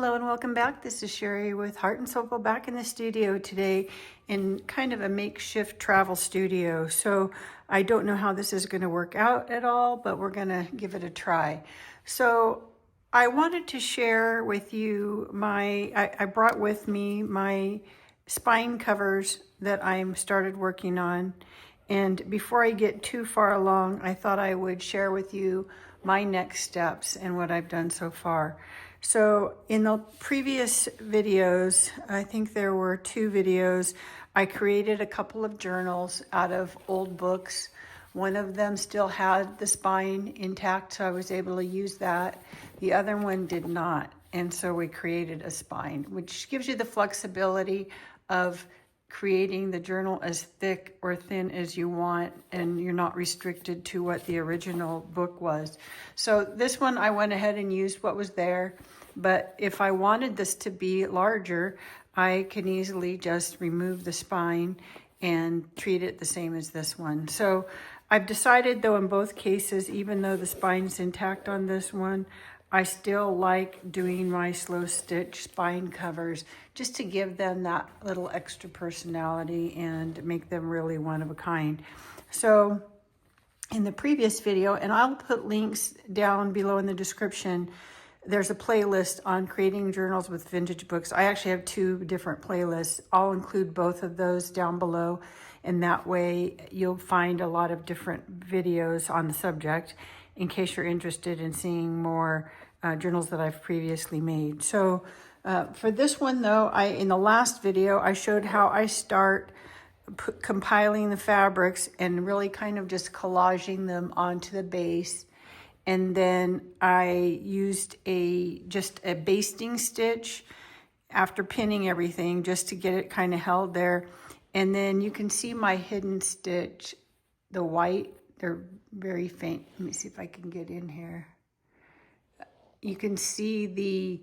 Hello and welcome back. This is Sherry with Heart and Soul back in the studio today in kind of a makeshift travel studio. So I don't know how this is going to work out at all, but we're going to give it a try. So I wanted to share with you I brought with me my spine covers that I'm started working on. And before I get too far along, I thought I would share with you my next steps and what I've done so far. So in the previous videos, I think there were 2 videos, I created a couple of journals out of old books. One of them still had the spine intact, so I was able to use that. The other one did not, and so we created a spine, which gives you the flexibility of creating the journal as thick or thin as you want, and you're not restricted to what the original book was. So this one, I went ahead and used what was there, but if I wanted this to be larger, I can easily just remove the spine and treat it the same as this one. So I've decided though in both cases, even though the spine's intact on this one, I still like doing my slow stitch spine covers just to give them that little extra personality and make them really one of a kind. So in the previous video, and I'll put links down below in the description, there's a playlist on creating journals with vintage books. I actually have 2 different playlists. I'll include both of those down below, and that way you'll find a lot of different videos on the subject in case you're interested in seeing more journals that I've previously made. So for this one though, in the last video, I showed how I start compiling the fabrics and really kind of just collaging them onto the base. And then I used just a basting stitch after pinning everything just to get it kind of held there. And then you can see my hidden stitch, the white, they're very faint. Let me see if I can get in here. You can see the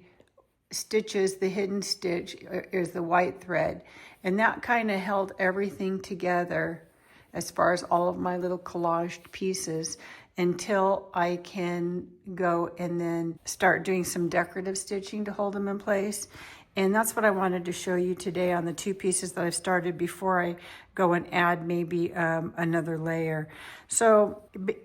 stitches, the hidden stitch is the white thread. And that kind of held everything together as far as all of my little collaged pieces until I can go and then start doing some decorative stitching to hold them in place. And that's what I wanted to show you today on the 2 pieces that I've started before I go and add maybe another layer. So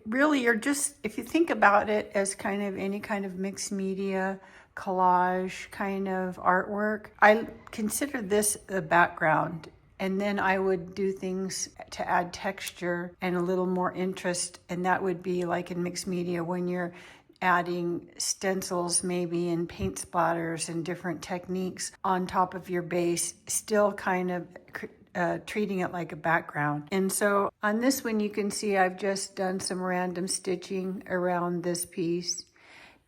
really you're just, if you think about it as kind of any kind of mixed media, collage kind of artwork, I consider this a background. And then I would do things to add texture and a little more interest. And that would be like in mixed media when you're adding stencils maybe and paint splatters and different techniques on top of your base, still kind of treating it like a background. And so on this one, you can see I've just done some random stitching around this piece.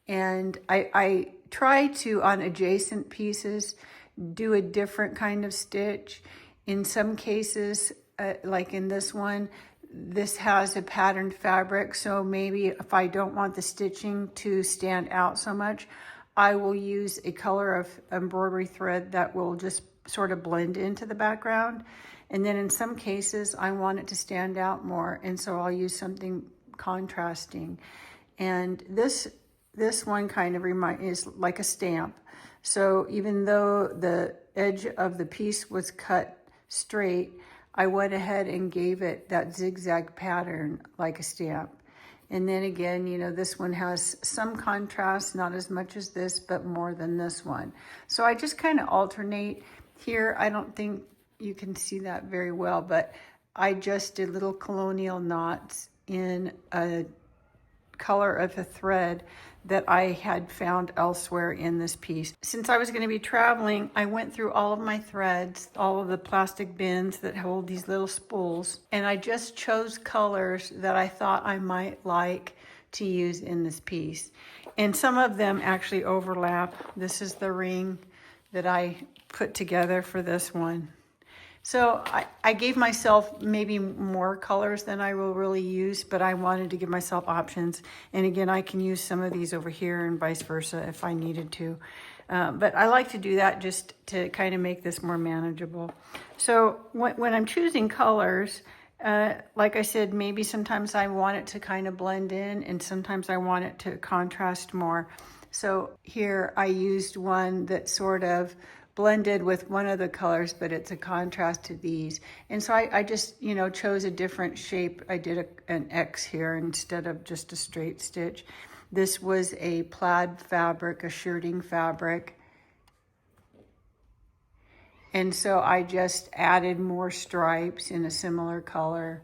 And I try to, on adjacent pieces, do a different kind of stitch. In some cases, like in this one, this has a patterned fabric, so maybe if I don't want the stitching to stand out so much, I will use a color of embroidery thread that will just sort of blend into the background. And then in some cases, I want it to stand out more, and so I'll use something contrasting. And this one kind of is like a stamp. So even though the edge of the piece was cut straight, I went ahead and gave it that zigzag pattern like a stamp. And then again, you know, this one has some contrast, not as much as this, but more than this one. So I just kind of alternate here. I don't think you can see that very well, but I just did little colonial knots in a color of a thread that I had found elsewhere in this piece. Since I was going to be traveling, I went through all of my threads, all of the plastic bins that hold these little spools, and I just chose colors that I thought I might like to use in this piece. And some of them actually overlap. This is the ring that I put together for this one. So I gave myself maybe more colors than I will really use, but I wanted to give myself options. And again, I can use some of these over here and vice versa if I needed to. But I like to do that just to kind of make this more manageable. So when I'm choosing colors, like I said, maybe sometimes I want it to kind of blend in and sometimes I want it to contrast more. So here I used one that sort of blended with one of the colors, but it's a contrast to these. And so I just, you know, chose a different shape. I did an X here instead of just a straight stitch. This was a plaid fabric, a shirting fabric. And so I just added more stripes in a similar color.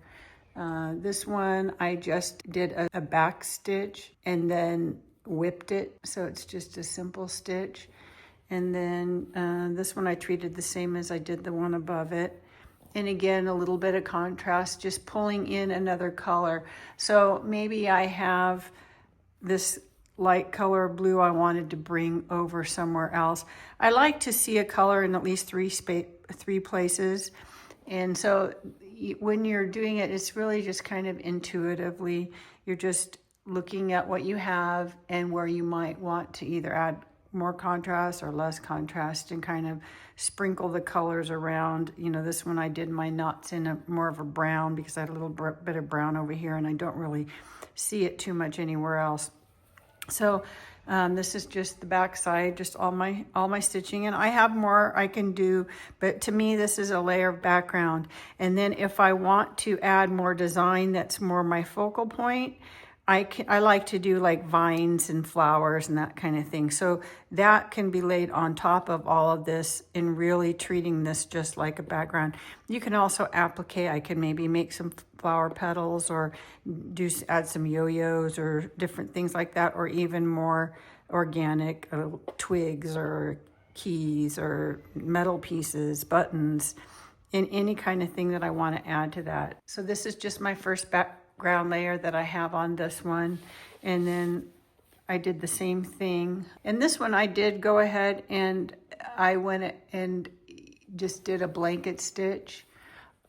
This one, I just did a back stitch and then whipped it. So it's just a simple stitch. And then this one I treated the same as I did the one above it. And again, a little bit of contrast, just pulling in another color. So maybe I have this light color blue I wanted to bring over somewhere else. I like to see a color in at least three places. And so when you're doing it, it's really just kind of intuitively. You're just looking at what you have and where you might want to either add more contrast or less contrast and kind of sprinkle the colors around. You know, this one I did my knots in more of a brown because I had a little bit of brown over here and I don't really see it too much anywhere else. So this is just the back side, just all my stitching, and I have more I can do, but to me this is a layer of background. And then if I want to add more design that's more my focal point, I like to do like vines and flowers and that kind of thing. So that can be laid on top of all of this and really treating this just like a background. You can also applique. I can maybe make some flower petals or add some yo-yos or different things like that, or even more organic twigs or keys or metal pieces, buttons, and any kind of thing that I want to add to that. So this is just my first background layer that I have on this one, and then I did the same thing. And this one I did go ahead and I went and just did a blanket stitch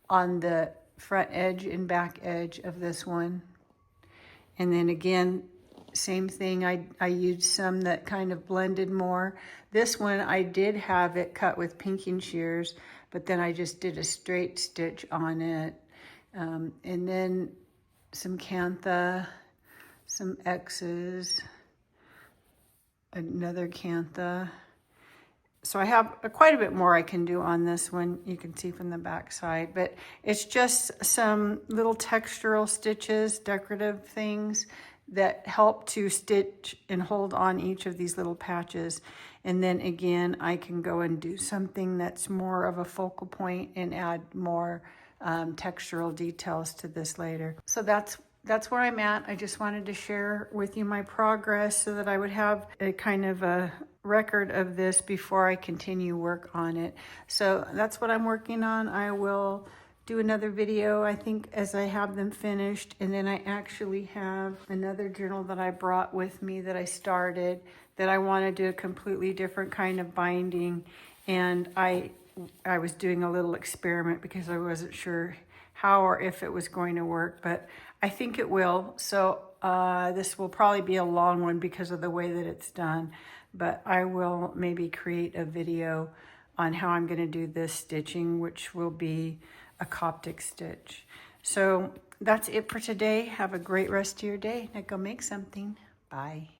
on the front edge and back edge of this one. And then again, same thing, I used some that kind of blended more. This one I did have it cut with pinking shears, but then I just did a straight stitch on it. And then some cantha, some X's, another cantha. So I have quite a bit more I can do on this one, you can see from the back side, but it's just some little textural stitches, decorative things that help to stitch and hold on each of these little patches. And then again, I can go and do something that's more of a focal point and add more textural details to this later. So that's where I'm at. I just wanted to share with you my progress so that I would have a kind of a record of this before I continue work on it. So that's what I'm working on. I will do another video, I think, as I have them finished. And then I actually have another journal that I brought with me that I started that I want to do a completely different kind of binding. And I was doing a little experiment because I wasn't sure how or if it was going to work, but I think it will. So this will probably be a long one because of the way that it's done, but I will maybe create a video on how I'm going to do this stitching, which will be a Coptic stitch. So that's it for today. Have a great rest of your day. Now go make something. Bye.